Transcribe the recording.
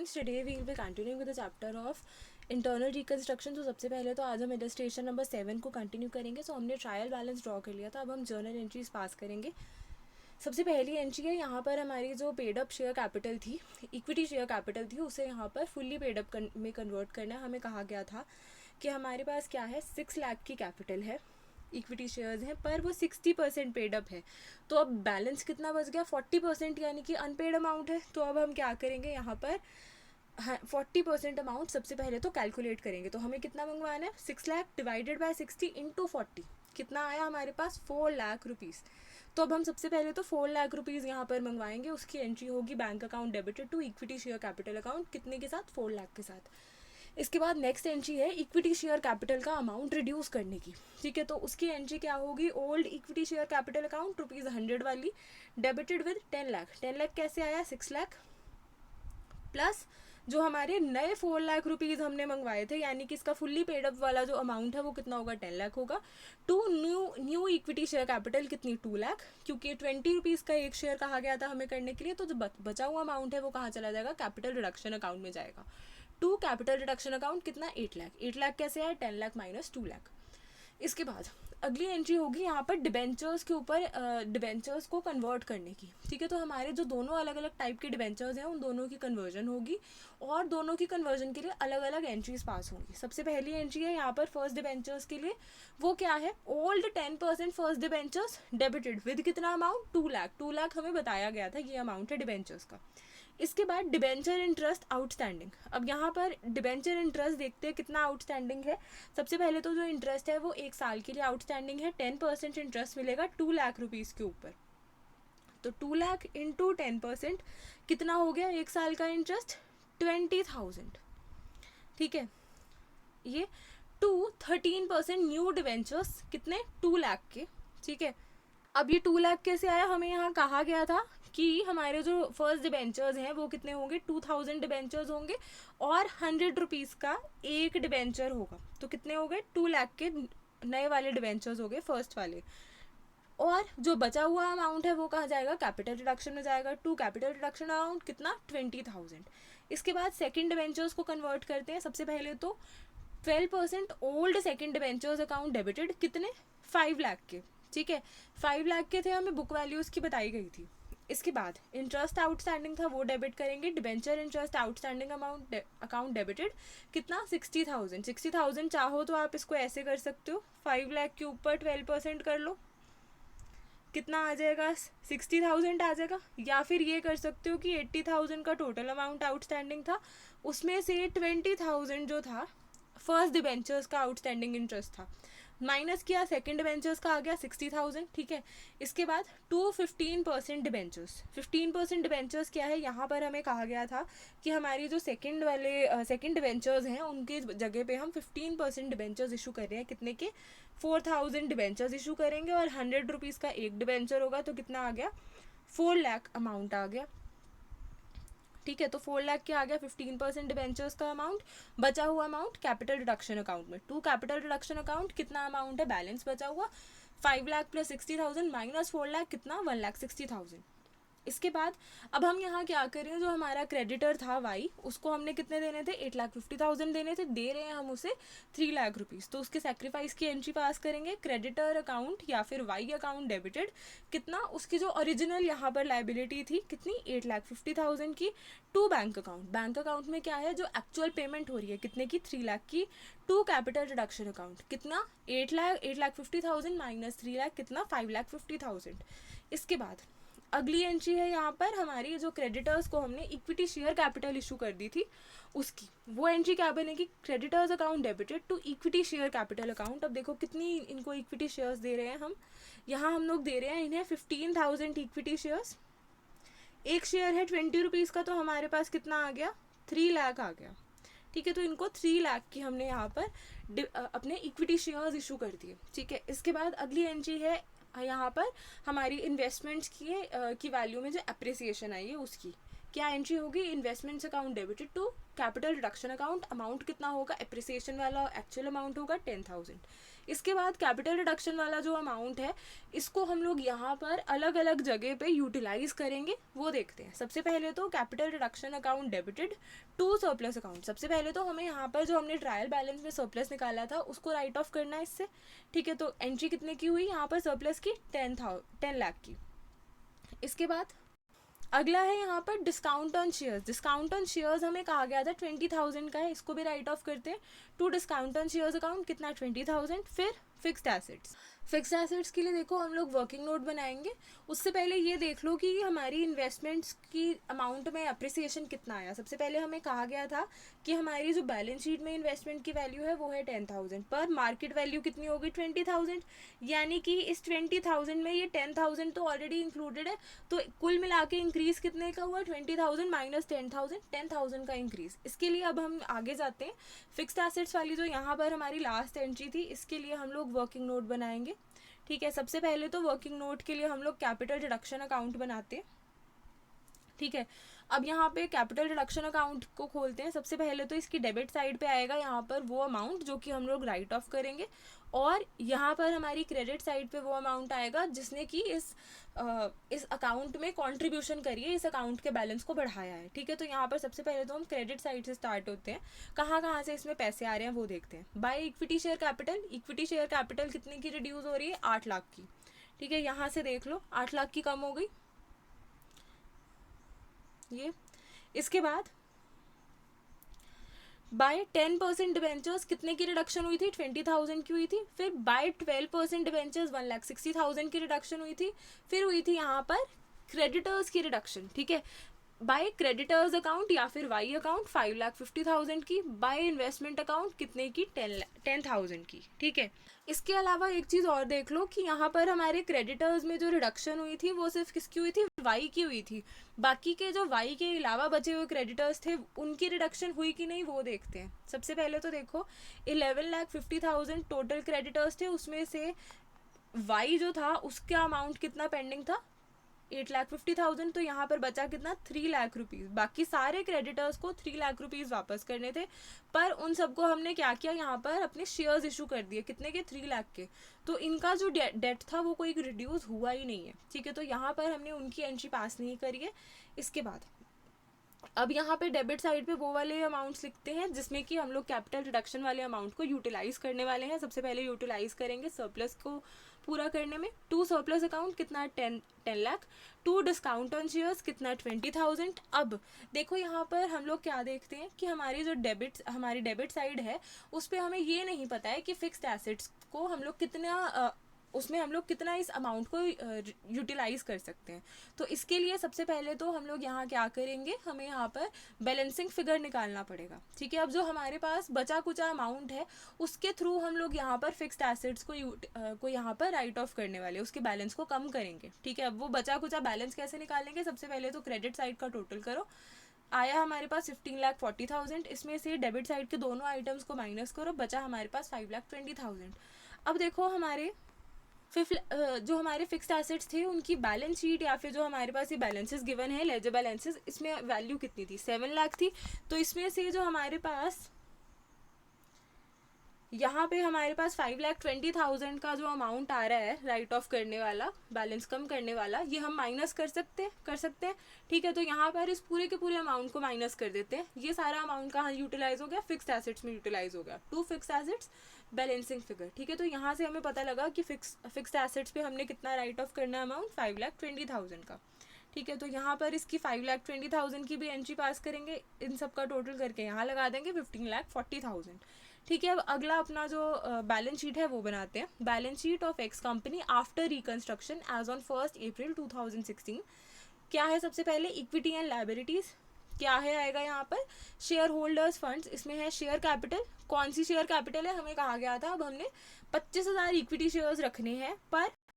Today we will be continuing with the chapter of internal reconstruction. तो सबसे पहले तो आज हम इलस्ट्रेशन नंबर 7 को कंटिन्यू करेंगे। सो हमने ट्रायल बैलेंस ड्रॉ कर लिया था, अब हम जर्नल एंट्रीज पास करेंगे। सबसे पहली एंट्री है, यहाँ पर हमारी जो पेड अप शेयर कैपिटल थी, इक्विटी शेयर कैपिटल थी, उसे यहाँ पर फुल्ली पेड अप में कन्वर्ट करना है। हमें कहा गया था कि हमारे पास क्या है, 6 लाख की कैपिटल है, इक्विटी शेयर्स हैं, पर वो 60% पेड अप है। तो अब बैलेंस कितना बच गया, 40%, यानी कि अनपेड अमाउंट है। तो अब हम क्या करेंगे, यहाँ पर 40% अमाउंट सबसे पहले तो कैलकुलेट करेंगे। तो हमें कितना मंगवाना है, 6 लाख डिवाइडेड बाय 60 इंटू 40, कितना आया हमारे पास, 4 लाख रुपीज़। तो अब हम सबसे पहले तो 4 लाख रुपीज़ यहाँ पर मंगवाएंगे। उसकी एंट्री होगी bank account debited to equity share capital account, कितने के साथ, 4 लाख के साथ। इसके बाद नेक्स्ट एंट्री है इक्विटी शेयर कैपिटल का अमाउंट रिड्यूस करने की। ठीक है, तो उसकी एंट्री क्या होगी, old equity share capital account ₹100 वाली डेबिटेड विद 10 लाख। 10 लाख कैसे आया, 6 लाख प्लस जो हमारे नए 4 लाख रुपीज़ हमने मंगवाए थे, यानी कि इसका फुल्ली पेड अप वाला जो अमाउंट है वो कितना होगा, 10 लाख होगा। To new equity share capital कितनी, 2 लाख, क्योंकि 20 रुपीज़ का एक शेयर कहा गया था हमें करने के लिए। तो जो बचा हुआ अमाउंट है वो कहाँ चला जाएगा, कैपिटल रिडक्शन अकाउंट में जाएगा। टू कैपिटल रिडक्शन अकाउंट कितना, 8 लाख। 8 लाख कैसे आया, 10 लाख माइनस 2 लाख। इसके बाद अगली एंट्री होगी यहाँ पर डिबेंचर्स के ऊपर, डिबेंचर्स को कन्वर्ट करने की। ठीक है, तो हमारे जो दोनों अलग अलग टाइप के डिबेंचर्स हैं उन दोनों की कन्वर्जन होगी, और दोनों की कन्वर्जन के लिए अलग अलग एंट्रीज पास होंगी। सबसे पहली एंट्री है यहाँ पर फर्स्ट डिबेंचर्स के लिए, वो क्या है, old 10% first debentures debited with कितना अमाउंट, 2 लाख। 2 लाख हमें बताया गया था ये अमाउंट है डिबेंचर्स का। इसके बाद डिबेंचर इंटरेस्ट आउटस्टैंडिंग। अब यहाँ पर डिबेंचर इंटरेस्ट देखते हैं कितना आउटस्टैंडिंग है। सबसे पहले तो जो इंटरेस्ट है वो 1 साल के लिए आउटस्टैंडिंग है, 10% इंटरेस्ट मिलेगा 2 लाख रुपीज़ के ऊपर। तो 2 लाख इंटू 10% कितना हो गया, 1 साल का इंटरेस्ट 20,000। ठीक है, ये 13% न्यू डिबेंचर्स कितने, 2 लाख के। ठीक है, अब ये 2 लाख कैसे आया, हमें यहाँ कहा गया था कि हमारे जो फर्स्ट डिबेंचर्स हैं वो कितने होंगे, 2000 डिबेंचर्स होंगे, और 100 रुपीज़ का एक डिबेंचर होगा। तो कितने हो गए, 2 लाख के नए वाले डिबेंचर्स हो गए, फर्स्ट वाले। और जो बचा हुआ अमाउंट है वो कहाँ जाएगा, कैपिटल रिडक्शन में जाएगा। टू कैपिटल रिडक्शन अमाउंट कितना, 20,000। इसके बाद सेकंड डिबेंचर्स को कन्वर्ट करते हैं। सबसे पहले तो 12% old second debentures account debited, कितने, 5 लाख के। ठीक है, 5 लाख के थे, हमें बुक वैल्यू उसकी बताई गई थी। इसके बाद इंटरेस्ट आउटस्टैंडिंग था वो डेबिट करेंगे, debenture interest outstanding amount account debited, कितना, 60,000। 60,000 चाहो तो आप इसको ऐसे कर सकते हो, 5 लाख के ऊपर 12% कर लो, कितना आ जाएगा, 60,000 आ जाएगा। या फिर ये कर सकते हो कि 80,000 का टोटल अमाउंट आउटस्टैंडिंग था, उसमें से 20,000 जो था फर्स्ट डिबेंचर्स का आउटस्टैंडिंग इंटरेस्ट था, माइनस किया, सेकंड डिबेंचर्स का आ गया 60,000। ठीक है, इसके बाद 15% डिबेंचर्स। 15% डिबेंचर्स क्या है, यहाँ पर हमें कहा गया था कि हमारी जो सेकंड डिबेंचर्स हैं उनके जगह पे हम 15% डिबेंचर्स इशू कर रहे हैं, कितने के, 4,000 डिबेंचर्स इशू करेंगे, और 100 रुपीज़ का एक डिबेंचर होगा। तो कितना आ गया, 4 लाख अमाउंट आ गया। ठीक है, तो 4 लाख क्या आ गया, 15% डिबेंचर्स का अमाउंट, बचा हुआ अमाउंट कैपिटल रिडक्शन अकाउंट में। टू कैपिटल रिडक्शन अकाउंट कितना अमाउंट है, बैलेंस बचा हुआ 5 लाख प्लस 60,000 माइनस 4 लाख, कितना, 1,60,000। इसके बाद अब हम यहाँ क्या करें, जो हमारा क्रेडिटर था वाई, उसको हमने कितने देने थे, 8,50,000 देने थे, दे रहे हैं हम उसे 3 लाख रुपीज़। तो उसके सेक्रीफाइस की एंट्री पास करेंगे, क्रेडिटर अकाउंट या फिर वाई अकाउंट डेबिटेड, कितना, उसकी जो ओरिजिनल यहाँ पर लाइबिलिटी थी कितनी, 8,50,000 की, to bank account. Bank account में क्या है, जो एक्चुअल पेमेंट हो रही है कितने की, 3 लाख की। टू कैपिटल रिडक्शन अकाउंट कितना, 8,50,000 माइनस 3 लाख, कितना, 5,50,000। इसके बाद अगली एंट्री है यहाँ पर हमारी, जो क्रेडिटर्स को हमने इक्विटी शेयर कैपिटल इशू कर दी थी उसकी, वो एंट्री क्या बनेगी, creditors account debited to equity share capital account. अब देखो कितनी इनको इक्विटी शेयर्स दे रहे हैं हम, यहाँ हम लोग दे रहे हैं इन्हें 15,000 इक्विटी शेयर्स। एक शेयर है 20 रुपीज़ का, तो हमारे पास कितना आ गया, 3 लाख आ गया। ठीक है, तो इनको 3 लाख की हमने यहाँ पर अपने इक्विटी शेयर्स इशू कर दिए। ठीक है, इसके बाद अगली एंट्री है यहाँ पर हमारी इन्वेस्टमेंट्स की वैल्यू में जो अप्रिसिएशन आई है उसकी, क्या एंट्री होगी, investments account debited to capital reduction account, amount कितना होगा, एप्रिसिएशन वाला एक्चुअल अमाउंट होगा 10,000। इसके बाद कैपिटल रिडक्शन वाला जो अमाउंट है इसको हम लोग यहाँ पर अलग अलग जगह पे यूटिलाइज करेंगे, वो देखते हैं। सबसे पहले तो capital reduction account debited to surplus account, सबसे पहले तो हमें यहाँ पर जो हमने ट्रायल बैलेंस में सरप्लस निकाला था उसको राइट ऑफ करना है इससे, ठीक है। तो एंट्री कितने की हुई यहाँ पर सरप्लस की, 10 लाख की। इसके बाद अगला है यहाँ पर discount on shares. Discount on shares हमें कहा गया था 20,000 का है, इसको भी राइट ऑफ करते हैं। To discount on shares account कितना, 20,000। फिर फिक्स्ड एसेट्स, फिक्स्ड एसेट्स के लिए देखो हम लोग वर्किंग नोट बनाएंगे। उससे पहले ये देख लो कि हमारी इन्वेस्टमेंट्स की अमाउंट में अप्रिसिएशन कितना आया। सबसे पहले हमें कहा गया था कि हमारी जो बैलेंस शीट में इन्वेस्टमेंट की वैल्यू है वो है 10,000, पर मार्केट वैल्यू कितनी होगी 20,000, यानी कि इस 20,000 में ये 10,000 तो ऑलरेडी इंक्लूडेड है। तो कुल मिला के इंक्रीज कितने का हुआ, 20,000 माइनस 10,000, 10,000 का इंक्रीज। इसके लिए अब हम आगे जाते हैं। फिक्स्ड एसेट्स वाली जो यहाँ पर हमारी लास्ट एंट्री थी, इसके लिए हम लोग वर्किंग नोट बनाएंगे, ठीक है। सबसे पहले तो वर्किंग नोट के लिए हम लोग कैपिटल रिडक्शन अकाउंट बनाते हैं, ठीक है। अब यहाँ पे कैपिटल रिडक्शन अकाउंट को खोलते हैं। सबसे पहले तो इसकी डेबिट साइड पे आएगा यहाँ पर वो अमाउंट जो कि हम लोग राइट ऑफ करेंगे, और यहाँ पर हमारी क्रेडिट साइड पे वो अमाउंट आएगा जिसने कि इस अकाउंट में कंट्रीब्यूशन करिए, इस अकाउंट के बैलेंस को बढ़ाया है, ठीक है। तो यहाँ पर सबसे पहले तो हम क्रेडिट साइड से स्टार्ट होते हैं। कहाँ कहाँ से इसमें पैसे आ रहे हैं वो देखते हैं। By equity share capital, equity share capital कितने की रिड्यूस हो रही है, 8 लाख की, ठीक है। यहाँ से देख लो 8 लाख की कम हो गई ये। इसके बाद बाय 10% डिवेंचर्स कितने की रिडक्शन हुई थी, 20,000 की हुई थी। फिर बाय 12% डिवेंचर्स 1,60,000 की रिडक्शन हुई थी। फिर हुई थी यहाँ पर क्रेडिटर्स की रिडक्शन, ठीक है। बाय क्रेडिटर्स अकाउंट या फिर वाई अकाउंट 5,50,000 की। बाय इन्वेस्टमेंट अकाउंट कितने की, 10,000 की, ठीक है। इसके अलावा एक चीज़ और देख लो कि यहाँ पर हमारे क्रेडिटर्स में जो रिडक्शन हुई थी वो सिर्फ किसकी हुई थी, वाई की हुई थी। बाकी के जो वाई के अलावा बचे हुए क्रेडिटर्स थे उनकी रिडक्शन हुई कि नहीं वो देखते हैं। सबसे पहले तो देखो 11,50,000 टोटल क्रेडिटर्स थे, उसमें से वाई जो था उसका अमाउंट कितना पेंडिंग था, 8,50,000। तो यहाँ पर बचा कितना, 3 लाख रुपीज़। बाकी सारे क्रेडिटर्स को 3 लाख रुपीज़ वापस करने थे, पर उन सबको हमने क्या किया, यहाँ पर अपने शेयर्स इशू कर दिए, कितने के, 3 लाख के। तो इनका जो डेट था वो कोई रिड्यूस हुआ ही नहीं है, ठीक है। तो यहाँ पर हमने उनकी एंट्री पास नहीं करी है। इसके बाद अब यहाँ पे डेबिट साइड पे वो वाले अमाउंट्स लिखते हैं जिसमें कि हम लोग कैपिटल रिडक्शन वाले अमाउंट को यूटिलाइज करने वाले हैं। सबसे पहले यूटिलाइज करेंगे सरप्लस को पूरा करने में। टू सरप्लस अकाउंट कितना, 10 lakh. To discount on shares कितना, 20,000। अब देखो यहाँ पर हम लोग क्या देखते हैं कि हमारी जो हमारी डेबिट साइड है उस पर हमें ये नहीं पता है कि फिक्स्ड एसेट्स को हम लोग कितना उसमें हम लोग कितना इस अमाउंट को यूटिलाइज कर सकते हैं। तो इसके लिए सबसे पहले तो हम लोग यहाँ क्या करेंगे, हमें यहाँ पर बैलेंसिंग फिगर निकालना पड़ेगा, ठीक है। अब जो हमारे पास बचा कुचा अमाउंट है उसके थ्रू हम लोग यहाँ पर फिक्स्ड एसेट्स को यहाँ पर राइट ऑफ करने वाले, उसके बैलेंस को कम करेंगे, ठीक है। अब वो बचा कुचा बैलेंस कैसे निकालेंगे, सबसे पहले तो क्रेडिट साइड का टोटल करो, आया हमारे पास 15,40,000। इसमें से डेबिट साइड के दोनों आइटम्स को माइनस करो, बचा हमारे पास 5,20,000। अब देखो हमारे जो हमारे फिक्स्ड एसेट्स थे उनकी बैलेंस शीट या फिर जो हमारे पास ये बैलेंसेस गिवन है, लेजर बैलेंसेस, इसमें वैल्यू कितनी थी, 7 लाख थी। तो इसमें से जो हमारे पास यहाँ पे हमारे पास 5,20,000 का जो अमाउंट आ रहा है राइट ऑफ करने वाला, बैलेंस कम करने वाला, ये हम माइनस कर सकते हैं, ठीक है। तो यहाँ पर इस पूरे के पूरे अमाउंट को माइनस कर देते हैं। ये सारा अमाउंट कहाँ यूटिलाइज हो गया, फिक्स्ड एसेट्स में यूटिलाइज हो गया। To fixed assets balancing figure, ठीक है। तो यहाँ से हमें पता लगा कि फिक्स्ड एसेट्स पे हमने कितना राइट ऑफ करना है अमाउंट, 5,20,000 का, ठीक है। तो यहाँ पर इसकी 5,20,000 की भी एंट्री पास करेंगे, इन सब का टोटल करके यहाँ लगा देंगे 15,40,000, ठीक है। अब अगला अपना जो बैलेंस शीट है वो बनाते हैं। Balance sheet of X company after reconstruction as on 1 April 2016। क्या है, सबसे पहले इक्विटी एंड लायबिलिटीज क्या है आएगा यहाँ पर, शेयर होल्डर्स फंड्स, इसमें है शेयर कैपिटल। कौन सी शेयर कैपिटल है, हमें कहा गया था अब हमने 25,000 इक्विटी शेयर्स रखने हैं, पर